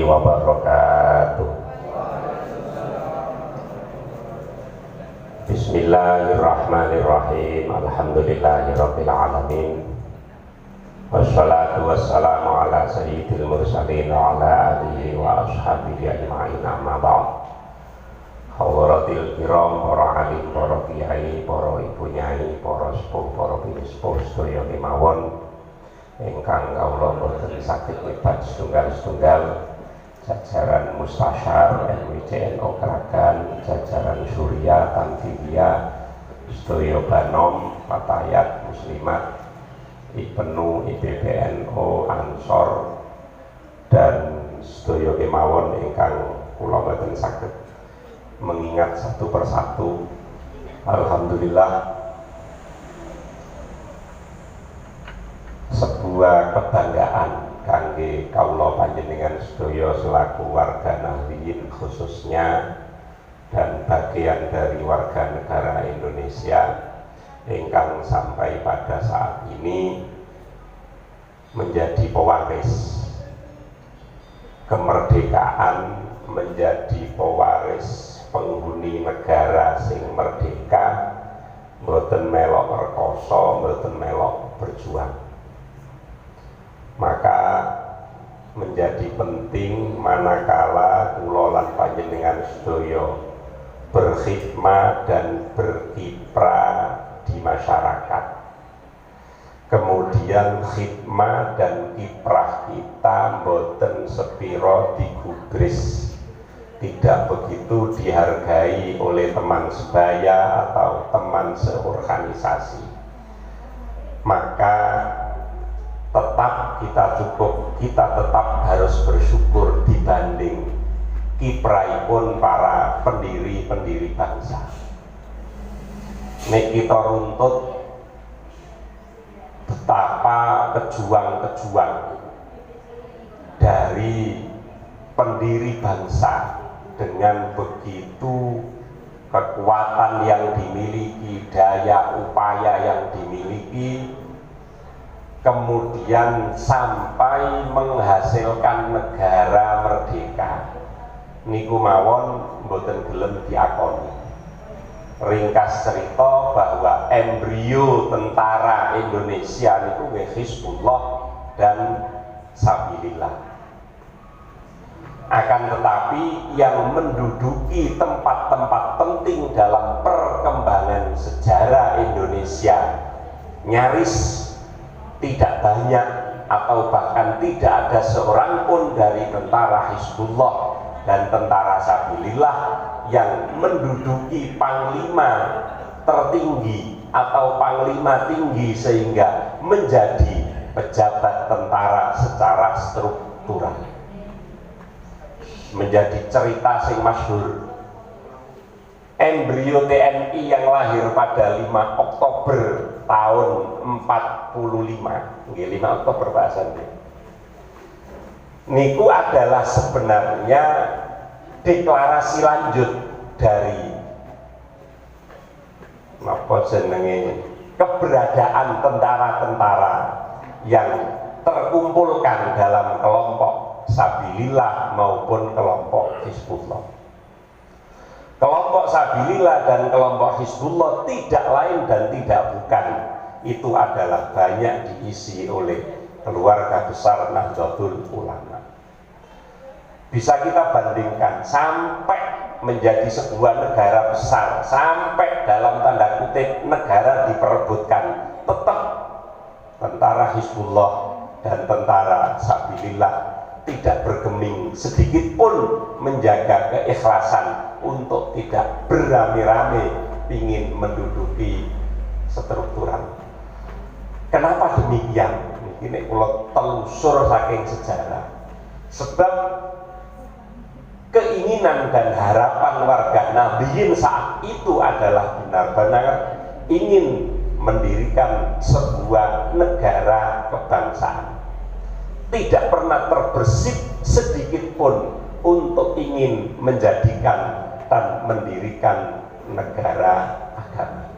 wabarakatuh. Bismillahirrahmanirrahim. Alhamdulillahirabbil alamin. Wassalatu wassalamu ala sayyidil mursalin wa ala alihi wa ashabihi ajma'in, amma ba'd. Hawaratil kiram, para alim, para kiai, para ibu nyai, para sepuh, para pinispuh sedaya kemawon ingkang kawula boten saged nyebat setunggal-setunggal, jajaran Mustasyar MWCNO Kragan, jajaran Surya Tanfidia, sedaya Banom, Fatayat, Muslimat, IPNU, IPBNO, Ansor, dan sedaya kemawon ingkang kula boten saged mengingat satu persatu. Alhamdulillah, sebuah kebanggaan kangge kawula panjenengan sedaya selaku warga Nahdliyin khususnya, dan bagian dari warga negara Indonesia ingkang sampai pada saat ini menjadi pewaris kemerdekaan, menjadi pewaris penghuni negara sing merdeka, mboten melok rekoso, mboten melok berjuang. Maka menjadi penting manakala kula lan panjenengan sedaya berkhidmat dan berkiprah di masyarakat, kemudian khidmat dan kiprah kita mboten sepiro digubris, tidak begitu dihargai oleh teman sebaya atau teman seorganisasi, maka kita tetap harus bersyukur dibanding kiprahipun para pendiri bangsa. Nek kita runtut betapa pejuang-pejuang dari pendiri bangsa dengan begitu kekuatan yang dimiliki, daya upaya yang dimiliki, kemudian sampai menghasilkan negara merdeka niku mawon mboten gelem diakoni. Ringkas cerita bahwa embrio tentara Indonesia niku nggih Hizbullah dan Sabilillah. Akan tetapi yang menduduki tempat-tempat penting dalam perkembangan sejarah Indonesia nyaris tidak banyak, atau bahkan tidak ada seorang pun dari tentara Hizbullah dan tentara Sabilillah yang menduduki panglima tertinggi atau panglima tinggi sehingga menjadi pejabat tentara secara struktural. Menjadi cerita sing masyhur, embrio TNI yang lahir pada 5 Oktober tahun 45, 5 Oktober bahasanya, niku adalah sebenarnya deklarasi lanjut dari napa jenenge keberadaan tentara-tentara yang terkumpulkan dalam kelompok Sabilillah maupun kelompok Hizbullah. Kelompok Sabilillah dan kelompok Hizbullah tidak lain dan tidak bukan, itu adalah banyak diisi oleh keluarga besar Nahdlatul Ulama. Bisa kita bandingkan sampai menjadi sebuah negara besar, sampai dalam tanda kutip negara diperebutkan, tetap tentara Hizbullah dan tentara Sabilillah tidak bergeming sedikit pun menjaga keikhlasan untuk tidak beramai-ramai ingin menduduki struktural. Kenapa demikian? Ini kalau telusur saking sejarah, sebab keinginan dan harapan warga Nahdliyin saat itu adalah benar-benar ingin mendirikan sebuah negara kebangsaan. Tidak pernah terbersit sedikit pun untuk ingin menjadikan dan mendirikan negara agama.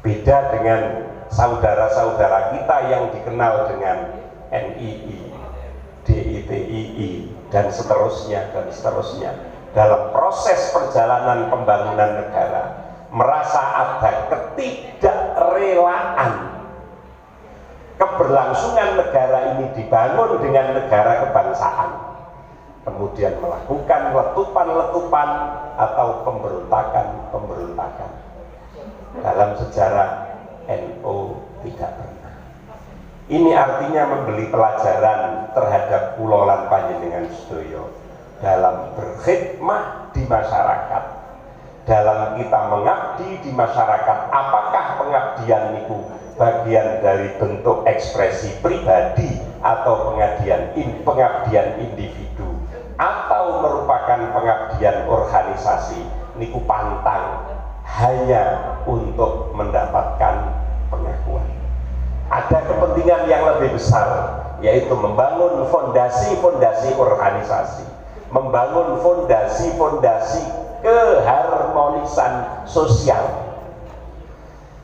Beda dengan saudara-saudara kita yang dikenal dengan NII, DITII, dan seterusnya dalam proses perjalanan pembangunan negara, merasa ada ketidakrelaan keberlangsungan negara ini dibangun dengan negara kebangsaan, kemudian melakukan letupan-letupan atau pemberontakan. Dalam sejarah NU tidak pernah. Ini artinya memberi pelajaran terhadap kulolan panjenengan sedaya dalam berkhidmah di masyarakat, dalam kita mengabdi di masyarakat. Apakah pengabdian itu bagian dari bentuk ekspresi pribadi atau pengabdian individu, atau merupakan pengabdian organisasi, niku pantang hanya untuk mendapatkan pengakuan. Ada kepentingan yang lebih besar, yaitu membangun fondasi-fondasi organisasi, membangun fondasi-fondasi keharmonisan sosial.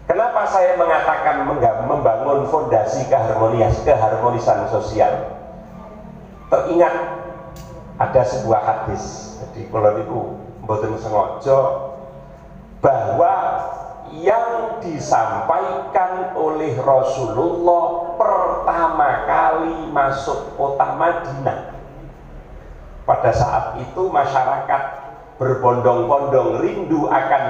Kenapa saya mengatakan membangun fondasi keharmonisan sosial? Teringat ada sebuah hadis, jadi kalau itu mboten sengaja, bahwa yang disampaikan oleh Rasulullah pertama kali masuk kota Madinah, pada saat itu masyarakat berbondong-bondong rindu akan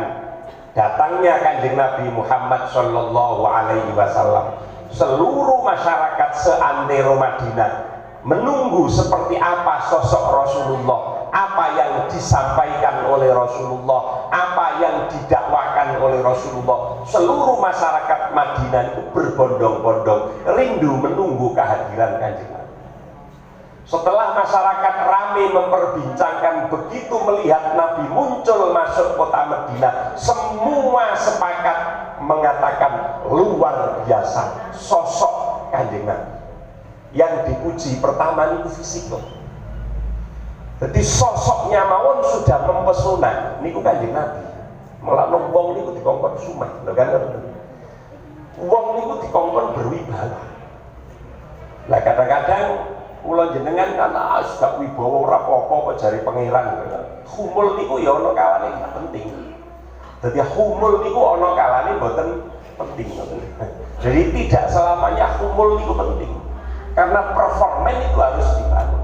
datangnya Kanjeng Nabi Muhammad Shallallahu Alaihi Wasallam. Seluruh masyarakat seantero Madinah menunggu seperti apa sosok Rasulullah, apa yang disampaikan oleh Rasulullah, apa yang didakwakan oleh Rasulullah. Seluruh masyarakat Madinah itu berbondong-bondong rindu menunggu kehadiran Kanjeng Nabi. Setelah masyarakat ramai memperbincangkan, begitu melihat Nabi muncul masuk kota Madinah, semua sepakat mengatakan luar biasa sosok Kanjeng Nabi. Yang dipuji pertama itu fisik. Jadi sosoknya mawon sudah mempesona. Niku Kanjeng Nabi. Malah wong niku dikongkon sumeh, lho kan. Wong niku dikongkon berwibawa. Lah kadang-kadang kula jenengan kan gak wibawa ora apa-apa kok jari pangeran. Humul niku ya ana kalane gak penting. Dadi humul niku ana kalane mboten penting. Jadi tidak selamanya humul niku penting. Karena performen itu harus dibangun.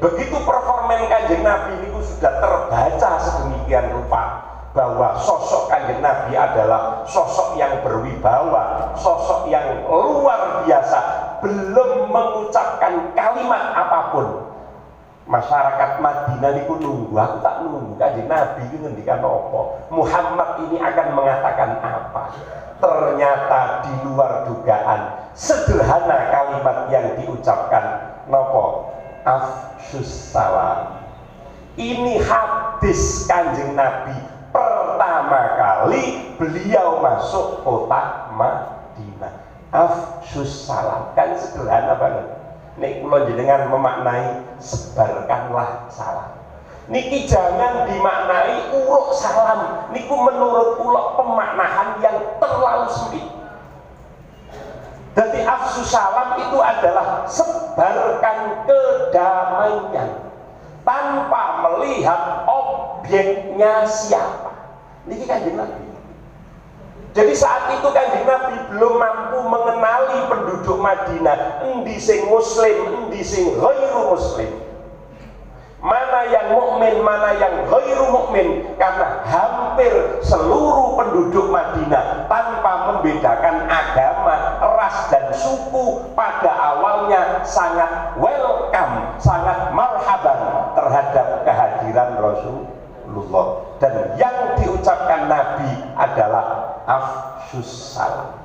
Begitu performen Kanjeng Nabi itu sudah terbaca sedemikian rupa, bahwa sosok Kanjeng Nabi adalah sosok yang berwibawa, sosok yang luar biasa, belum mengucapkan kalimat apapun, masyarakat Madinah itu nunggu. Aku tak nunggu Kanjeng Nabi itu ngendikan apa, Muhammad ini akan mengatakan apa. Ternyata di luar dugaan, sederhana kalimat yang diucapkan, nopo afsyus salam. Ini hadis Kanjeng Nabi pertama kali beliau masuk kota Madinah. Afsyus salam, kan sederhana banget. Nek kula jenengan memaknai sebarkanlah salam. Niki jangan dimaknai uruk salam. Niku menurut kula pemaknaan yang terlalu sempit. Jadi afsyus salam itu adalah sebarkan kedamaian tanpa melihat objeknya siapa. Niki Kanjeng Nabi. Jadi saat itu Kanjeng Nabi belum mampu mengenali penduduk Madinah, endi sing muslim, endi sing ghairu muslim, mana yang mukmin, mana yang ghairu mukmin, karena hampir seluruh penduduk Madinah tanpa membedakan agama, ras dan suku pada awalnya sangat welcome, sangat marhaban terhadap kehadiran Rasulullah. Dan yang diucapkan Nabi adalah afsyus salam,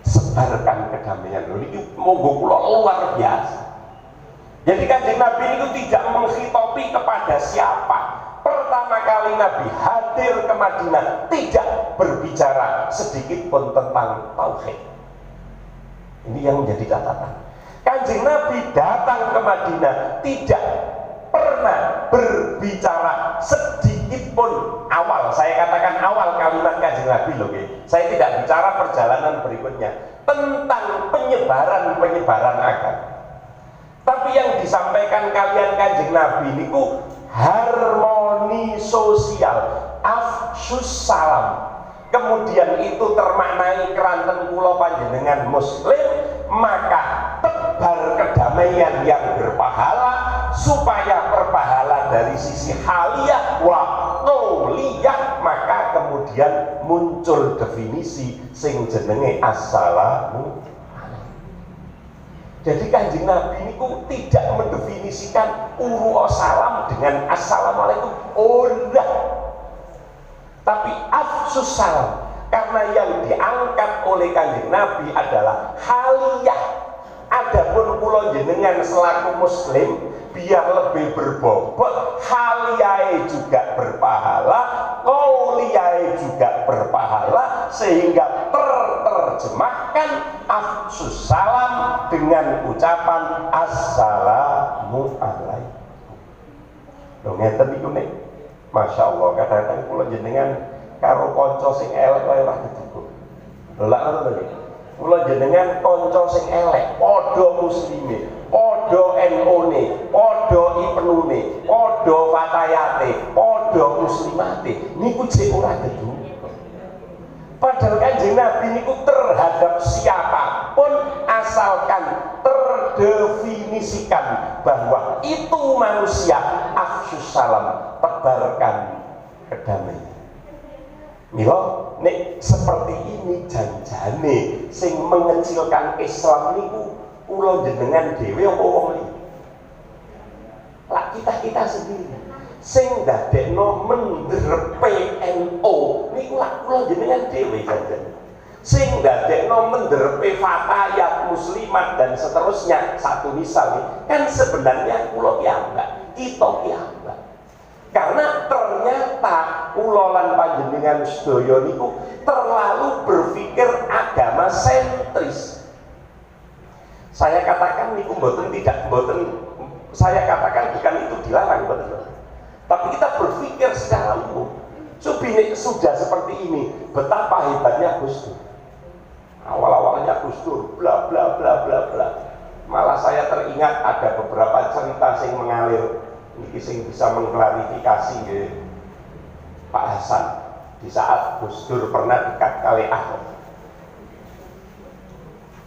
sebarkan kedamaian. Ini monggo kula luar biasa. Jadi Kanjeng Nabi itu tidak menghitopi kepada siapa. Pertama kali Nabi hadir ke Madinah tidak berbicara sedikit pun tentang tauhid. Ini yang menjadi catatan. Kanjeng Nabi datang ke Madinah tidak pernah berbicara sedikit pun awal. Saya katakan awal kalimat Kanjeng Nabi loh. Saya tidak bicara perjalanan berikutnya tentang penyebaran agama. Tapi yang disampaikan kalian Kanjeng Nabi niku harmoni sosial, afsus salam. Kemudian itu termaknai keranten kula panjenengan muslim, maka tebar kedamaian yang berpahala, supaya berpahala dari sisi haliyah wa qauliyah, maka kemudian muncul definisi sing jenenge assalamu. Jadi Kanjeng Nabi niku tidak mendefinisikan uru salam dengan assalamualaikum, oh enggak. Tapi afsus salam, karena yang diangkat oleh Kanjeng Nabi adalah haliyah. Adapun kula jenengan selaku muslim biar lebih berbobot, haliyae juga berpahala, qauliyae juga berpahala, sehingga terjemahkan afsus salam dengan ucapan assalamu alaikum. Lho ngeten niku nek Masya Allah, kadang-kadang kula jenengan karo kanca sing elek wae ora didukung. Lho lak ngono to nggih. Kula jenengan kanca sing elek, padha muslime, padha NU-ne, padha IPNU-ne, padha fatayate, padha muslimate, niku jek ora didukung. Padahal Kanjeng Nabi niku terhadap siapapun asalkan terdefinisikan bahwa itu manusia, afsus salam, tebarkan kedamaian. Mila nek seperti ini janjane sing mengecilkan Islam niku kula jenengan dhewe apa wong liya? Lah kita sendiri sing dadekno mender PNO niku lak kula jenengan dhewe janjane. Sing dadekno mender fatayat muslimat dan seterusnya, satu misal nih, kan sebenarnya kula piyambak, kita piyambak. Karena ternyata kula lan panjenengan sedaya niku terlalu berpikir agama sentris. Saya katakan niku mboten saya katakan bukan itu dilarang, betul. Tapi kita berpikir secara umum. Subine sudah seperti ini, betapa hebatnya Gus Dur. Awal-awalnya Gus Dur bla bla bla bla bla. Malah saya teringat ada beberapa cerita sing mengalir niki sing bisa mengklarifikasi nggih Pak Hasan di saat Gus Dur pernah dekat kali Ahok.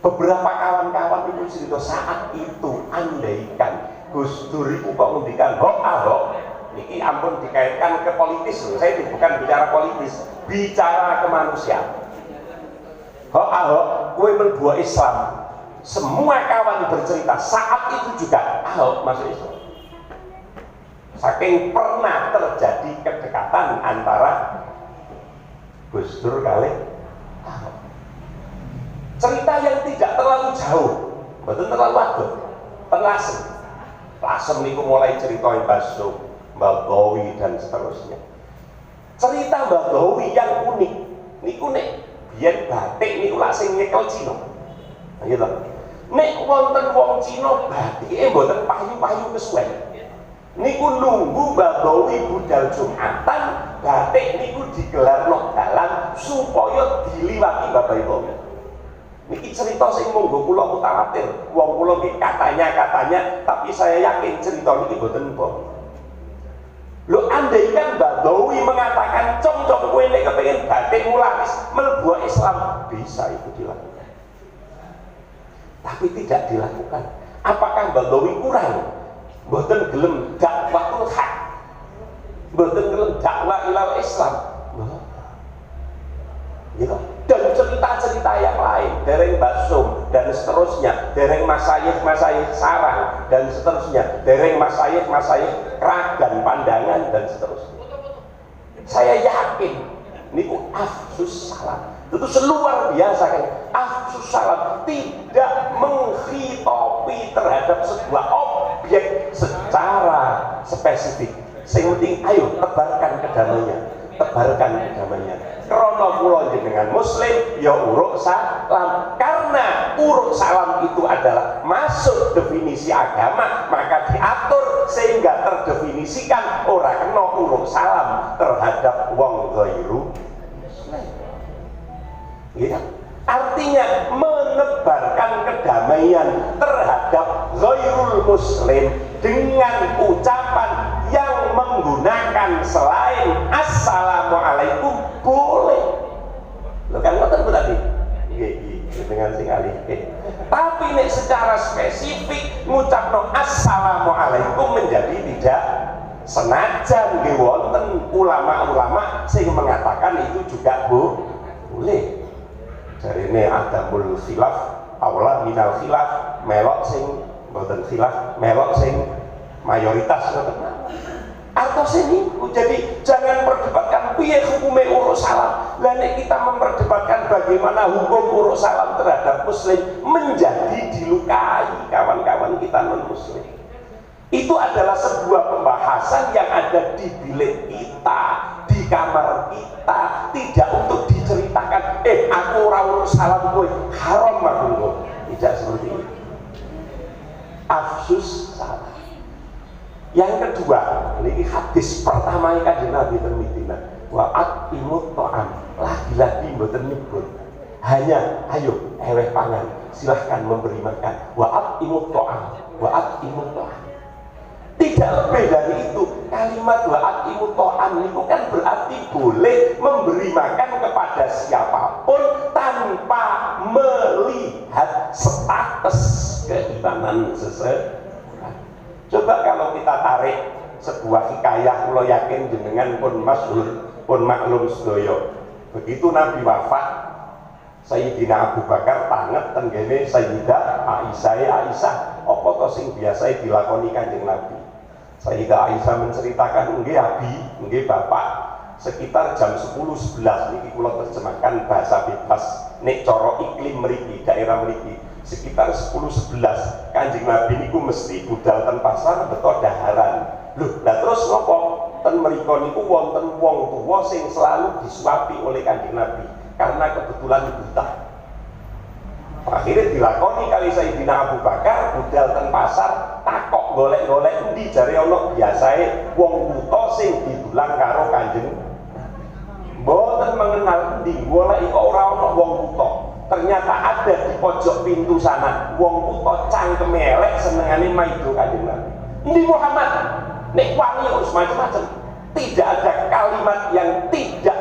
Beberapa kawan-kawan itu cerita saat itu andaikan Gus Dur itu kok ngendikan Ahok, niki ampun dikaitkan ke politis loh. Saya bukan bicara politis, bicara kemanusiaan. Ahok, kowe mlebu Islam. Semua kawan bercerita saat itu juga Ahok masuk Islam. Saking pernah terjadi kedekatan antara Gus Dur kali Ahok. Cerita yang tidak terlalu jauh, betul terlalu agung, terlasem. Lasem niku mulai ceritain Basum, Bagawi dan seterusnya. Cerita Bagawi yang unik, niku nek biyen batik niku lak sing nyekel Cina. Gitu. Nek wonten wong Cina batike mboten payu-payu kesuwen. Niku nunggu Bagawi budal Jumatan, batik niku digelarno dalan supaya diliwati Bapak Ibu. Niki cerita sing monggo kula mutawatir. Wong kula iki katanya, tapi saya yakin cerita niki mboten bohong. Lho andaikan Bagawi mengatakan cong-cong kowe nek kepengin batik mularis mlebu Islam, bisa itu dilakukan. Tapi tidak dilakukan. Apakah Bagawi kurang? Mboten gelem dakwatul haq. Mboten gelem dakwah ilal Islam. Gitu. Dan cerita-cerita yang lain, dereng Basum dan seterusnya, dereng masayikh sarang dan seterusnya, dereng masayikh Ragan Pandangan dan seterusnya. Saya yakin niku afsus salam itu luar biasa kan. Afsus salam tidak menghitopi terhadap sebuah objek secara spesifik. Sing penting ayo tebarkan kedamaian, Krono kula jenengan muslim ya uruk salam. Karena uruk salam itu adalah masuk definisi agama, maka diatur sehingga terdefinisikan ora kena uruk salam terhadap wong ghairu muslim. Iya. Artinya menebarkan kedamaian terhadap ghairul muslim dengan ucapan yang menggunakan selain assalamualaikum boleh. Lo kan ngoten berarti dengan sing alih. Tapi nek secara spesifik ngucapno assalamualaikum menjadi tidak senajan nggih wonten ulama-ulama sing mengatakan itu juga boleh. Jarine adamul khilaf aula minal khilaf, melok sing mboten khilaf, melok sing mayoritas ngoten. Atau sini, jadi jangan perdebatkan piye hukume urus salam. Lah nek kita memperdebatkan bagaimana hukum urus salam terhadap muslim menjadi dilukai kawan-kawan kita non muslim. Itu adalah sebuah pembahasan yang ada di bilik kita, di kamar kita, tidak untuk diceritakan aku ora urus salam kowe haram aku. Tidak seperti itu. Afsus salam. Yang kedua, ini hadis pertama yang Kanjeng Nabi termitina, wa'at imut to'am, lagi-lagi mboten nyebut, hanya ayo eweh pangan, silahkan memberi makan, wa'at imut to'am, wa'at imut to'am. Tidak lebih dari itu. Kalimat wa'at imut to'am itu kan berarti boleh memberi makan kepada siapapun tanpa melihat status keimanan seseorang. Coba kalau kita tarik sebuah hikayah, kula yakin jenengan pun masyhur, pun maklum sedaya. Begitu Nabi wafat, Sayyidina Abu Bakar tanget tenggene Sayyidah Aisyah, apa to sing biasa dilakoni Kanjeng Nabi. Sayyidah Aisyah menceritakan, nggih Abi, nggih Bapak, sekitar jam 10-11 niki kula terjemahkan bahasa bebas nek cara iklim mriki, daerah mriki. Sekitar 10-11 Kanjeng Nabi niku mesti budal ten pasar beto daharan. Loh, lah terus ngopo? Ten mriko niku wonten wong tuwa sing selalu disuapi oleh Kanjeng Nabi karena kebetulan buta. Akhirnya dilakoni kali Sayyidina Abu Bakar budal ten pasar takok golek-golek endi jare ana biasae wong buta sing didulang karo Kanjeng. Mboten mengenal endi, golek kok ora ana wong buta. Ternyata ada di pojok pintu sana wong buta cangkeme elek senengane maido Kanjeng Nabi. Endi Muhammad? Nek wangi harus macam-macam. Tidak ada kalimat yang tidak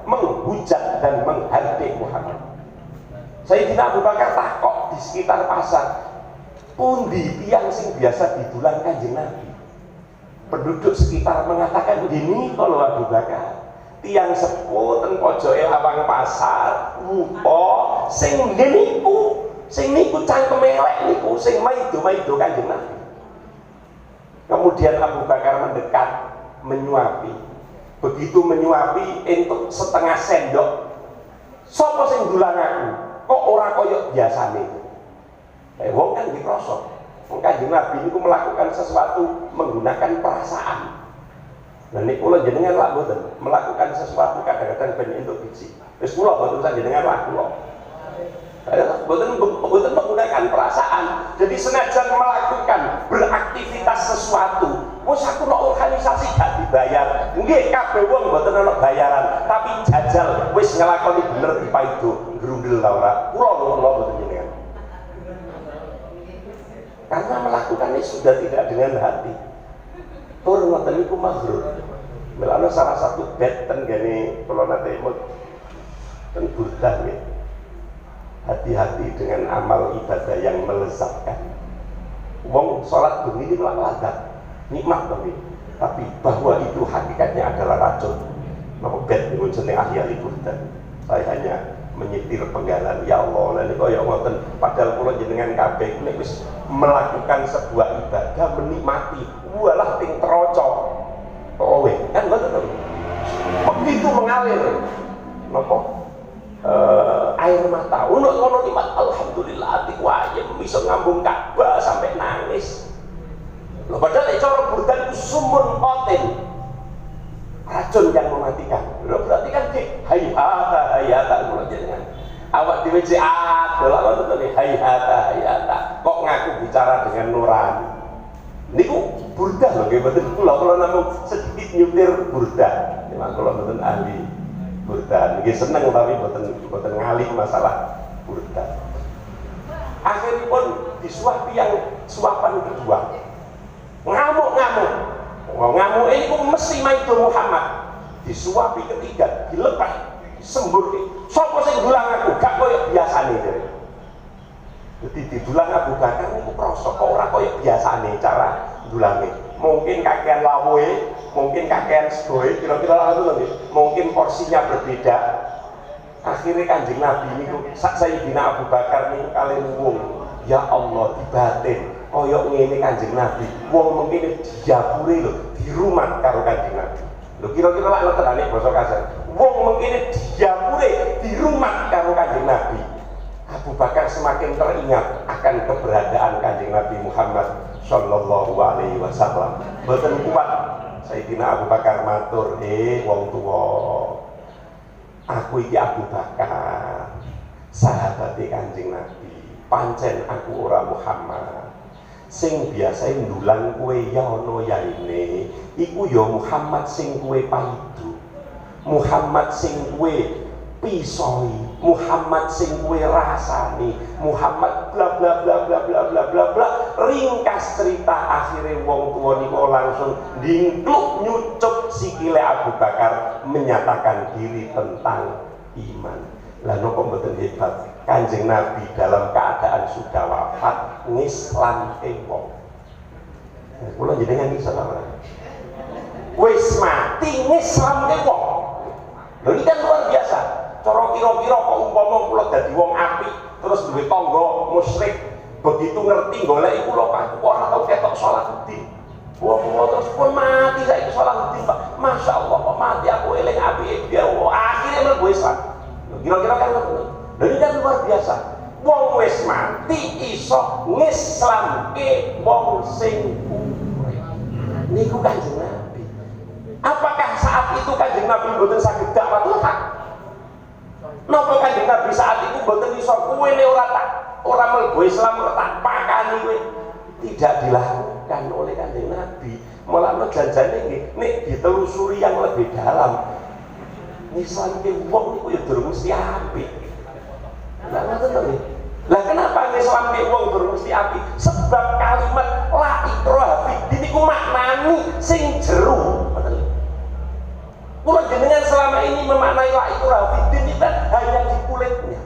menghujat dan menghardik Muhammad. Sayyidina Abu Bakar takok di sekitar pasar, pundi tiang sing biasa didulang Kanjeng Nabi. Penduduk sekitar mengatakan gini, kalau Abu Bakar tiang sepuh ten pojoke lawang pasar wuto sing niku cangkeme elek niku sing maido Kanjeng Nabi. Kemudian Abu Bakar mendekat menyuapi. Begitu menyuapi entuk setengah sendok. Sapa sing dulang aku? Kok ora kaya biasane? Wong kan dikrosok. Wong Kanjeng Nabi niku melakukan sesuatu menggunakan perasaan. Dan ini kula jenengan lak mboten melakukan sesuatu kadang-kadang ben entuk biji. Wis kula mboten jenengan lak kula. Saya mboten menggunakan perasaan. Jadi senajan melakukan beraktivitas sesuatu, wis aku nek organisasi gak dibayar. Nggih kabeh wong mboten ana bayaran, tapi jajal wis nglakoni bener dipaido, grundel ta ora? Kula mboten jenengan. Karena melakukannya sudah tidak dengan hati. Tur ngoten niku maghrur. Melana salah satu bed ten gene kula nate ten Burdah nggih. Hati-hati dengan amal ibadah yang melezatkan. Wong salat bengi niku ladat, nikmat to nggih. Tapi bahwa itu hakikatnya adalah racun. Napa bed niku jeneng ahli Burdah. Saya hanya menyetir penggalan, ya Allah, ini kaya ngoten. Padahal kula jenengan kabeh nek wis melakukan sebuah ibadah menikmati, walah ting terocok. Oh weh, kan ngoten. Begitu mengalir napa? Air mata. Ono nikmat alhamdulillah atiku ayem bisa ngambung Ka'bah sampai nangis. Lho padahal nek cara Burdan itu sumun qatil. Racun yang mematikan. Lho berarti kan hayata kula jenengan. Awak dhewe cek adol ngoten to hayata. Kok ngaku bicara dengan nurani. Niku Burdah lho nggih mboten kula namung sedikit nyutir Burdah. Memang kula mboten ahli Burdah. Nggih seneng tapi mboten ngalih masalah Burda. Akhiripun disuapi yang suapan kedua. Ngamuk-ngamuk. Ngamuk ini ku mesti maido Muhammad. Disuapi ketiga, dilepas, sembur. Sopo sing dulang aku, gak koyo biasane jare. Jadi didulang Abu Bakar niku krasa kok ora koyo biasane cara dulange. Mungkin kakean lawuhe, mungkin kakean segoe, kira-kira ngono nggih. Mungkin porsinya berbeda. Akhirnya Kanjeng Nabi niku Sayyidina Abu Bakar niku kali wong, ya Allah dibatin koyo ngene Kanjeng Nabi. Wong mengkene diapure lho, dirumat karo Kanjeng Nabi. Lho kira-kira lak ngoten nek basa kasar. Wong mengkene diapure dirumat karo Kanjeng Nabi. Abu Bakar semakin teringat akan keberadaan Kanjeng Nabi Muhammad Sallallahu Alaihi Wasallam. Boten kuat Sayyidina Abu Bakar matur, wong tuwa, aku iki Abu Bakar, sahabat Kanjeng Nabi. Pancen aku ora Muhammad. Sing biasa ndulang kowe ya ana yaine, iku ya Muhammad sing kowe paido. Muhammad sing kowe pisoi, Muhammad sing kowe rasani, Muhammad bla bla bla bla bla bla bla bla. Ringkas cerita akhirnya wong tua niku langsung dingkluk nyucup sikile Abu Bakar menyatakan diri tentang iman. Lah napa mboten hebat Kanjeng Nabi dalam keadaan sudah wafat ngislamke wong. Kula jenengan Islam. Wis mati ngislamke wong. Lho ini kan luar biasa. Cara kira-kira kok umpama kula dadi wong apik terus duwe tangga musyrik, begitu ngerti goleki kula Pak, kok ora tau ketok Salahuddin. Wong terus pun mati saiki Salahuddin Pak. Masyaallah kok mati aku eling apike dia. Akhire mlebu Islam. Kira-kira kan ngono. Lha ini kan luar biasa. Wong wis mati iso ngislamke wong sing urip. Niku Kanjeng Nabi. Apakah saat itu Kanjeng Nabi mboten saged dakwatul hak? Napa Kanjeng Nabi saat itu mboten iso kowe ne ora mlebu Islam ora tak pakani kowe? Tidak dilakukan oleh Kanjeng Nabi. Malah janjane nggih nek ditelusuri yang lebih dalam. Islamke wong niku ya durung mesti apik. Lah ngoten to nggih. Lah kenapa Islamke wong durung mesti apik? Sebab kalimat la ikraha fiddin niku maknani sing jero. Kula jenengan selama ini memaknai la ikraha fiddin itu hanya di kulitnya.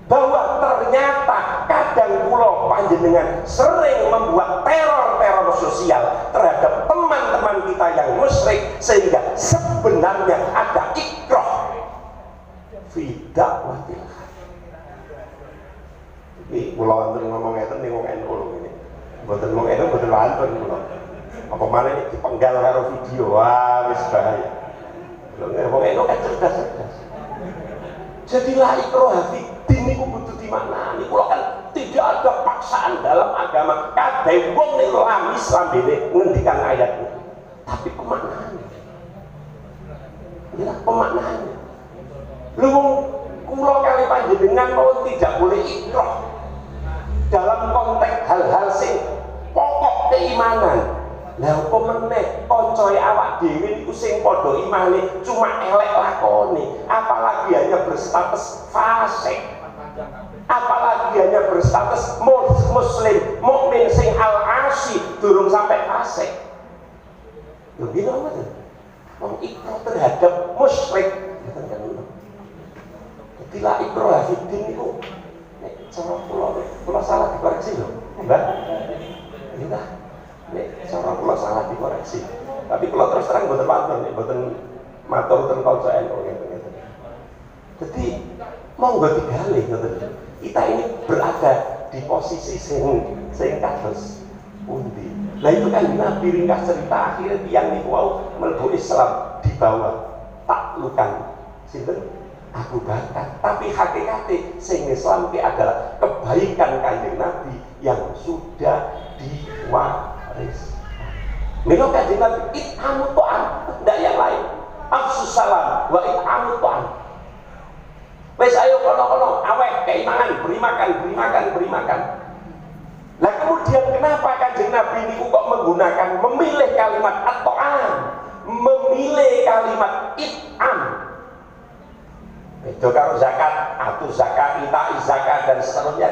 Bahwa ternyata kadang kula panjenengan sering membuat teror-teror sosial terhadap teman-teman kita yang musyrik sehingga sebenarnya ada ikrah fi dakwatil haq. Iki kula wonten ngomong ngeten ning wong NU ngene. Mboten wong NU mboten wonten kula. Apa maneh iki dipenggal karo video, wah wis bahaya. Lho nek wong NU kan cerdas-cerdas. Jadi la ikraha fiddin niku kudu dimaknani. Kula kan tidak ada paksaan dalam agama. Kabeh wong nek ora Islam dhewe ngendikan ayat itu. Tapi pemaknaannya. Ya pemaknaannya. Lho kula kali panjenengan mau tidak boleh ikrah dalam konteks hal-hal sing pokok keimanan. Lah apa meneh koncoe awak dhewe niku sing padha imane cuma elek lakone, apalagi hanya berstatus fasik, apalagi hanya berstatus muslim mukmin sing al-asi durung sampai fasik. Lho gini ngoten. Wong ikrah terhadap musyrik ngoten kan. Dadi la ikrah fiddin niku nek cara kula salah dikoreksi lho, Mbak. Iya. Nek cara kula salah dikoreksi. Tapi kula terus terang mboten matur nek mboten matur ten kanca NU ngeten. Jadi monggo digali ngoten. Kita ini berada di posisi sing kados pundi. Lah itu kan Nabi ringkas cerita akhirnya tiyang niku wau mlebu Islam di bawah taklukan sinten Abu Bakar. Tapi hakikate sing Islam adalah kebaikan Kanjeng Nabi yang sudah diwaris. Mila Kanjeng Nabi it'amu ta'am, ndak yang lain. Afsus salam wa it'amu ta'am. Wes ayo kono-kono awek keimangan, beri makan. Nah kemudian kenapa Kanjeng Nabi niku kok menggunakan memilih kalimat at-ta'am, memilih kalimat it'am? karo zakat, atur zakat, itai zakat dan seterusnya.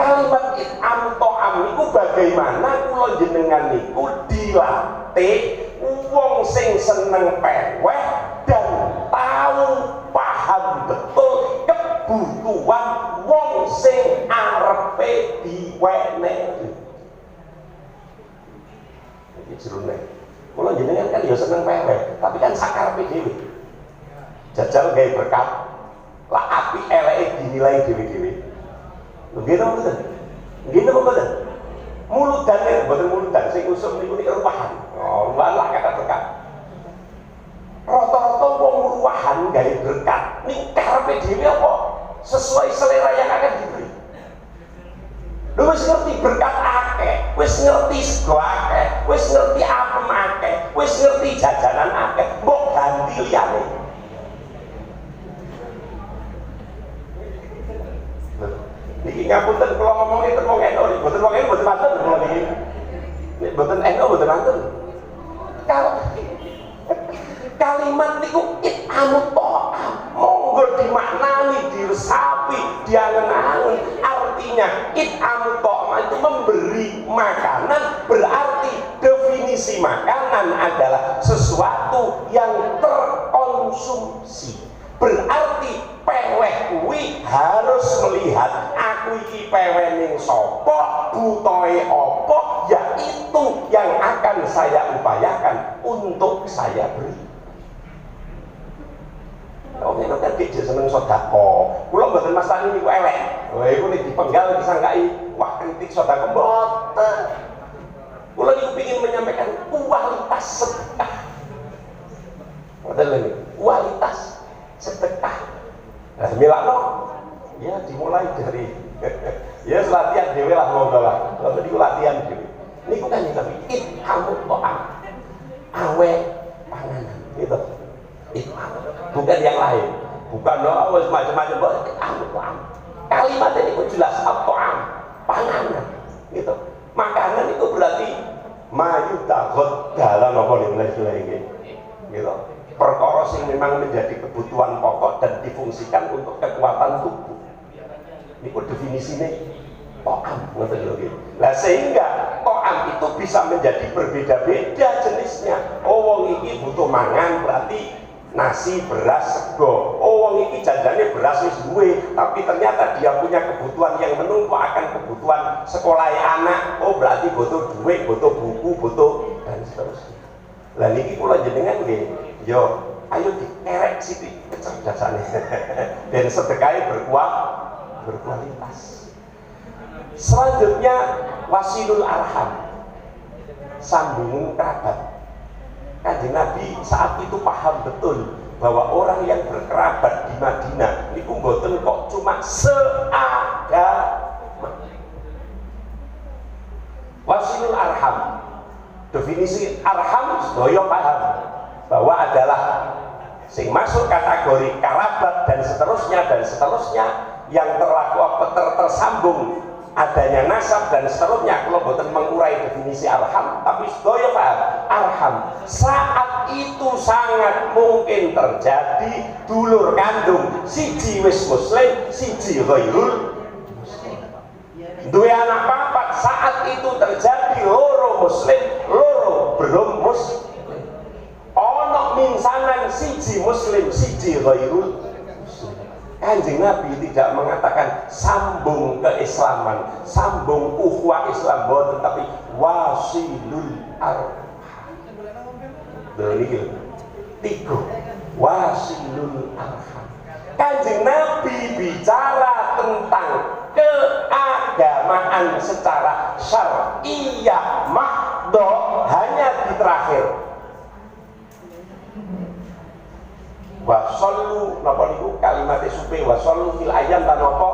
Kalimat it'am to'am niku bagaimana kula jenengan niku dilatih wong sing seneng peweh dan tahu paham betul kebutuhan wong sing arepe diwenehi. Iki jerone. Kula jenengan kan ya seneng peweh, tapi kan sakarepe dhewe. Jajal gawe berkat, lah api eleke dinilai dhewe-dhewe. Nggih to mboten? Nggih to mboten? Muludan mboten muludan sing usum niku ruwahan. Oh, ruwahan lah kata berkat. Rata-rata wong ruwahan gawe berkat niku karepe dhewe apa sesuai selera yang akan diberi. Lho wis ngerti berkat akeh, wis ngerti sego akeh, wis ngerti apem akeh, wis ngerti jajanan akeh, mbok ganti liyane. Niki ngapunten kula ngomongin teng wong NU, mboten wong NU mboten wonten kula niki. Nek mboten NU mboten wonten. Kalau kalimat niku it'am to'am monggo dimaknani, diresapi, diangen-angen. Artinya it'am to'am itu memberi makanan, berarti definisi makanan adalah sesuatu yang terkonsumsi. Berarti peweh kuwi harus melihat aku iki peweh ning sapa, butohe apa, yaitu yang akan saya upayakan untuk saya beri. Oh, nek kan iki seneng sedekah. Kula mboten mastani niku elek. Lha iku nek dipenggal disangkai wah kritik sedekah mboten. Kula niku pengin menyampaikan kualitas sedekah. Mboten lho, kualitas sedekah. Nah, milakno ya dimulai dari ya latihan dhewe lah monggo lah. Lalu niku latihan dhewe. Niku kan tapi kamu to'am. Awe panganan gitu. Bukan yang lain. Bukan wis macam-macam kamu to'am. Kalimat ini pun jelas to'am, panganan gitu. Makanan itu berarti mayutaghad dalam apa nilai-nilai gitu. Perkara sing memang menjadi kebutuhan pokok dan difungsikan untuk kekuatan tubuh. Ini definisinya to'am, ngoten lho nggih. Lah sehingga to'am itu bisa menjadi berbeda-beda jenisnya. Oh wong iki butuh mangan berarti nasi, beras, sego. Oh wong iki janjane beras wis duwe, tapi ternyata dia punya kebutuhan yang menumpuk akan kebutuhan sekolah anak. Oh berarti butuh duit, butuh buku, butuh dan seterusnya. Lah niki kula jenengan nggih, yo ayo dikerek sithik kecerdasane. Dan sedekah berkualitas. Selanjutnya wasilul arham, sambung kerabat. Kanjeng Nabi saat itu paham betul bahwa orang yang berkerabat di Madinah niku mboten kok cuma seagama. Wasilul arham, definisi arham sedaya paham bahwa adalah sing masuk kategori kerabat dan seterusnya yang tersambung adanya nasab dan seterusnya. Kalau boten mengurai definisi arham, tapi sedaya paham arham saat itu sangat mungkin terjadi dulur kandung siji wis muslim, siji ghairul muslim. Duwe anak papat saat itu terjadi loro muslim, loro belum muslim. Ono minsanan siji muslim, siji ghairul muslim. Kanjeng Nabi tidak mengatakan sambung keislaman, sambung ukhuwah Islam, tetapi wasilul arham. Dalil tiga, wasilul arham. Kanjeng Nabi bicara tentang keagamaan secara syar'iyyah mahdhah hanya di terakhir. Wasallu napa niku kalimat supe wasallu fil ayam tan apa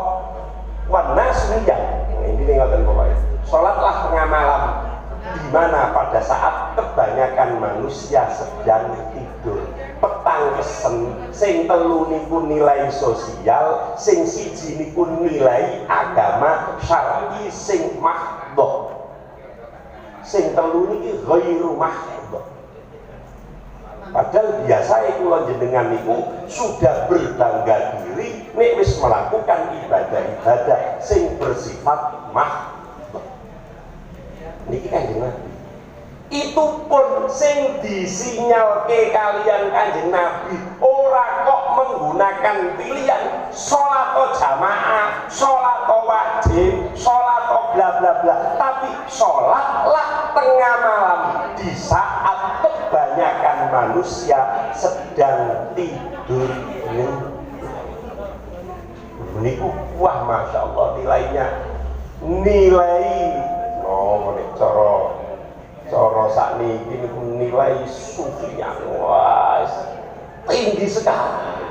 wan nas niyah. Ini ngoten pokoke. Salatlah tengah malam di mana pada saat kebanyakan manusia sedang tidur. Petang pesen sing telu niku nilai sosial, sing siji niku nilai agama syar'i sing mahdhah. Sing telu niki ghairu mahdhah. Padahal biasa kula jenengan niku sudah berbangga diri nek wis melakukan ibadah-ibadah sing bersifat makhluk. Niki Kanjeng Nabi. Itu pun sing disinyalke kalian Kanjeng Nabi ora kok menggunakan pilihan salat jamaah, salat wajib, salat bla bla bla, tapi salatlah tengah malam di saat kebanyakan manusia sedang tidur. Niku wah masya Allah nilai cara sakniki niku nilai sufian wah tinggi sekali.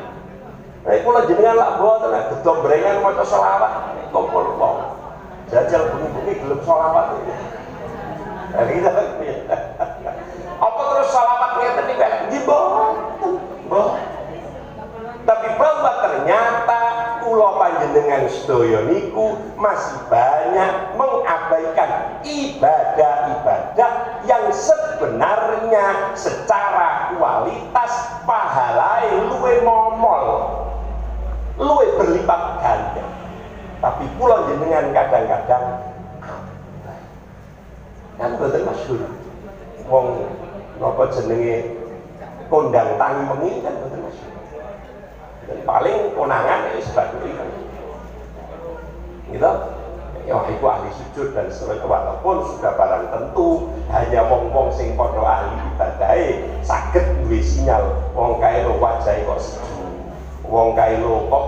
Nah kula jenengan lak mboten nek gedhong brengan maca selawat kumpul wong jajal bengi-bengi gelem selawat iki. Apa terus selawat ngeten iki nggih mboten. Tapi bahwa ternyata kula panjenengan sedaya niku masih banyak mengabaikan ibadah-ibadah yang sebenarnya secara kualitas pahalai luwe momol, luwe berlipat ganda. Tapi kula jenengan kadang-kadang kan boten masyhur wong napa jenenge kondang tangi wengi kan boten masyhur. Dan paling konangan ya sebab itu gitu ya itu ahli sujud dan sebagainya walaupun sudah barang tentu hanya wong-wong sing padha ahli ibadahe saged duwe sinyal wong kae lo wajahe kok sejuk wong kae lo kok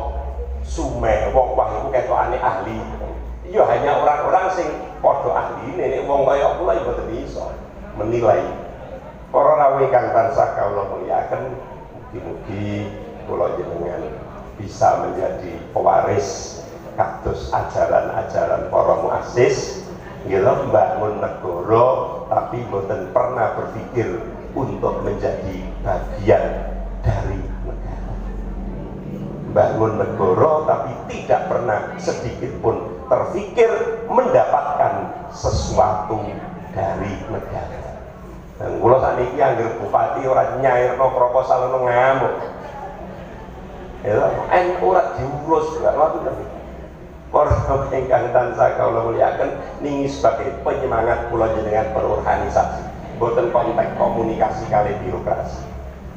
sume wong wah iku ketokane ahli iya hanya orang-orang sing padha ahli nek wong kaya kula iku boten iso menilai para rawuh kang tansah kawula mulyakaken mugi-mugi kula jenengan bisa menjadi pewaris kados ajaran-ajaran para muassis nggih mbangun negara tapi boten pernah berpikir untuk menjadi bagian dari negara. Bangun negara tapi tidak pernah sedikit pun terpikir mendapatkan sesuatu dari negara. Dan kula sakniki anggere bupati ora nyairno proposal ngono ngamuk. Ya, ora diurus gak waktu tapi para ingkang tansah kawula mulyakaken ninggi sebagai penyemangat kula jenengan berorganisasi boten konteks komunikasi kali birokrasi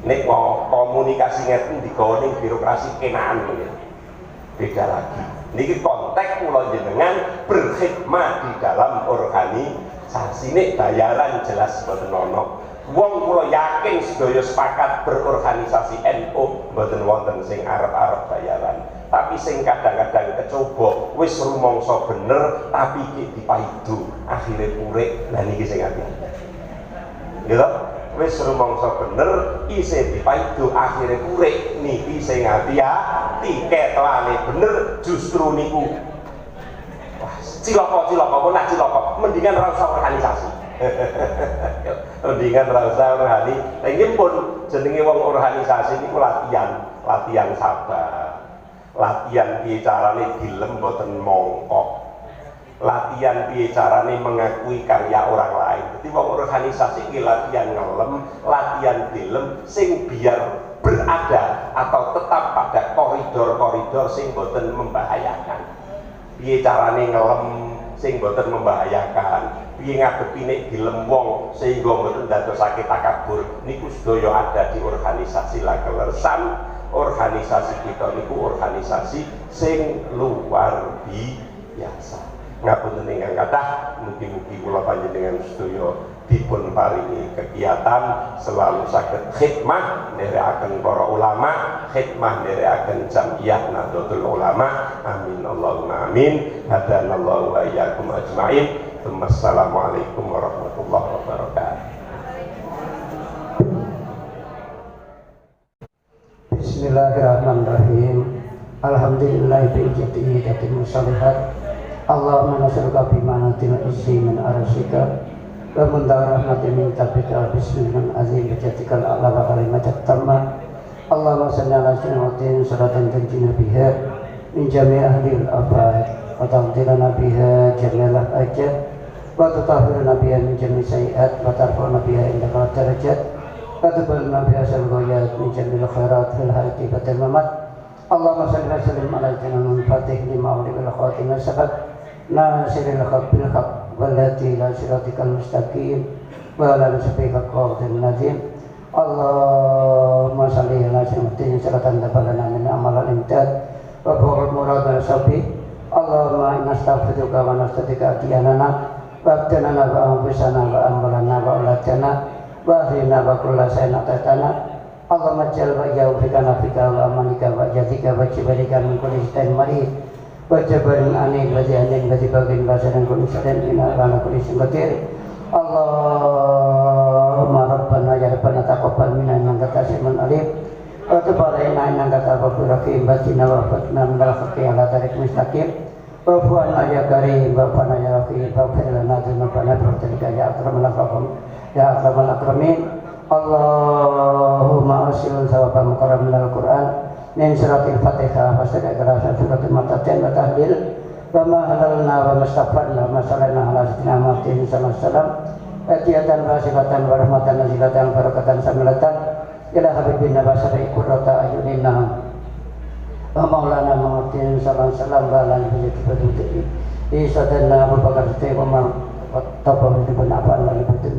nek mau komunikasi ngeten digawa ning birokrasi kenaan beda lagi niki konteks kula jenengan berkhidmat di dalam organisasi nek bayaran jelas boten ono. Wong kula yakin sedaya sepakat berorganisasi NU mboten wonten sing arep-arep bayaran. Tapi sing kadang-kadang kecoba wis rumangsa bener tapi iki dipaidu akhire purik. Lah niki sing ati-ati. Gitu? Wis rumangsa bener isih dipaidu akhire purik niki sing ati-ati. Ketlane bener justru niku. Wah, cilaka mendingan ora usah organisasi. Mendingan rasa rohani. Ini pun jenenge wong organisasi ini latihan sabar, latihan piye carane dilem boten mongkok, latihan piye carane mengakui karya orang lain. Jadi wong organisasi ini latihan ngelem, latihan dilem, sing biar berada atau tetap pada koridor-koridor sing boten membahayakan. Piye carane ngelem sing boten membahayakan. Piye ngadepi nek dilem wong sehingga mboten ndadosake takabur niku sedaya ada di organisasi Lakelersan. Organisasi kita niku organisasi sing luar biasa. Ngapunten ingkang kathah, mugi-mugi kula panjenengan sedaya dipun paringi kegiatan selalu saged khidmah nderekaken para ulama, khidmah nderekaken Jamiyah Nahdlatul Ulama. Amin Allahumma amin. Hadanallahu wa iyyakum ajmain. Assalamualaikum warahmatullahi wabarakatuh. Bismillahirrahmanirrahim. Alhamdulillah bi'ijatihi tatimmu shalihat. Allahumma nas'aluka bimanatil izzi min arsika wa min rahmati min tabika bismillahil azim bijatikal a'la wa kalimatat tamma. Allahumma salli ala sayyidina salatan tanjina biha min jami' ahlil afad wa taqdirana biha jami'al ajat wa tutahhiruna biha min jami' sayiat wa tarfa'una biha indaka darajat وتبلغنا بأسر الغايات من جميع الخيرات في الحياة والممات. اللهم صل وسلم على سيدنا الفاتح لما أغلق الخاتم سبق ناصر الحق بالحق والهادي إلى صراطك المستقيم وعلى آله وصحبه النظيم. اللهم صل على سيدنا salatan tabalana min amal al-imtad wa fawwid murad al-sabi. Allahumma inna astaghfiruka wa nastaghfiruka diyanana wa abdanana wa anfusana wa amalana wa auladana wa ahlina wa kulla shay'in atatana. Allahumma jal wa ya'ufika nafika wa amanika wa jazika wa jibarika min kulli shay'in marid wa jabarin anil wa zihanin wa zibagin wa sadan kulli shay'in ina ala kulli shay'in qadir. Allahumma rabbana ya rabbana taqabbal minna innaka samiul alim wa tub alaina innaka tawwabur rahim batina wa fatna min al-haqqi ala tariq mustaqim wa fu'ana ya karim wa fana ya rahim wa fir lana dzunubana bi rahmatika ya akramal akramin. Allahumma asil sawaba mukarram min al-Qur'an min suratil Fatihah wa sadaqah suratul Matatin wa tahlil wa ma halalna wa mastaghfarna wa sallallahu ala sayyidina Muhammadin sallallahu alaihi wasallam atiyatan wasilatan wa rahmatan nazilatan barakatan samilatan ila habibina wa syafi'i qurrata ayunina wa maulana Muhammadin sallallahu alaihi wasallam wa ala alihi wa sahbihi isadanna Abu Bakar Siddiq wa tabawu bi nafan wa libatin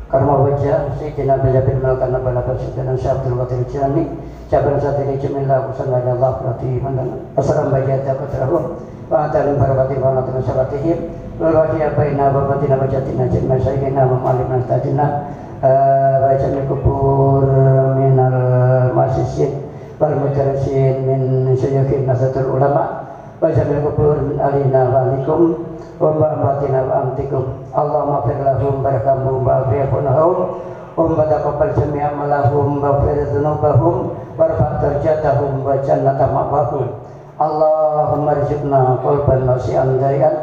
karma wajah sayyidina Bilal bin Malkan bala sayyidina Syabdul Qadir Jilani jaban satiri jemillah kusana Allah berarti mandan asram bajata katrahum wa atalim barakati wa natul salatihim wal wahiya baina wa batina wa jatina jin masyaykhina wa malimna tadina wa jamil kubur minal masisin wal mudarrisin min syuyukhin nasatul ulama wa jamil kubur min alina wa alikum wa batina wa amtikum. Allahumma fir lahum barakamu wa afiyafunahum wa taqabbal jami'a malahum wa fir dzunubahum warfa' darajatahum wa jannata ma'wahum. Allahumma rizqna qalban wasi'an darian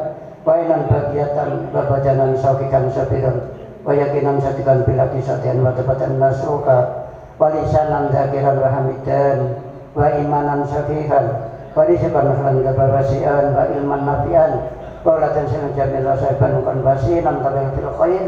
wa inan bagiyatan wa badanan syafikan syafiran wa yakinan syadikan bilaki syadian wa tabatan nasruka wa lisanan dhakiran wa hamidan wa imanan syafihan wa rizqan khlan gababasian wa ilman nafian wa ulatan sinan jamil wa sahiban ukan basinan tabil fil khair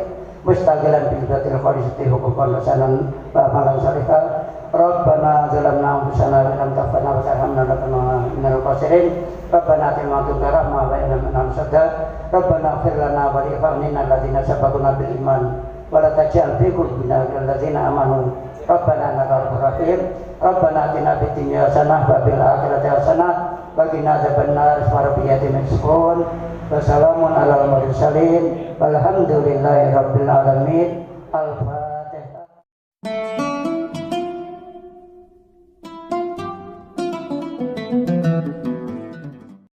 mustaqilan bil batil kharisati hukukan wasanan wa amalan salihah. Rabbana zalamna anfusana wa lam taghfir lana wa tarhamna lakunanna minal khasirin. Rabbana atina min ladunka rahmah wa inna minal musaddiqin. Rabbana ighfir lana wa li ikhwanina alladziina sabaquna bil iman wa la taj'al fi qulubina ghillan ladziina amanu. Rabbana innaka ghafurur rahim. Rabbana atina fid dunya hasanah wa fil akhirati hasanah wa qina adzabannar. Subhanallahi wa salamun alal mursalin walhamdulillahi rabbil alamin.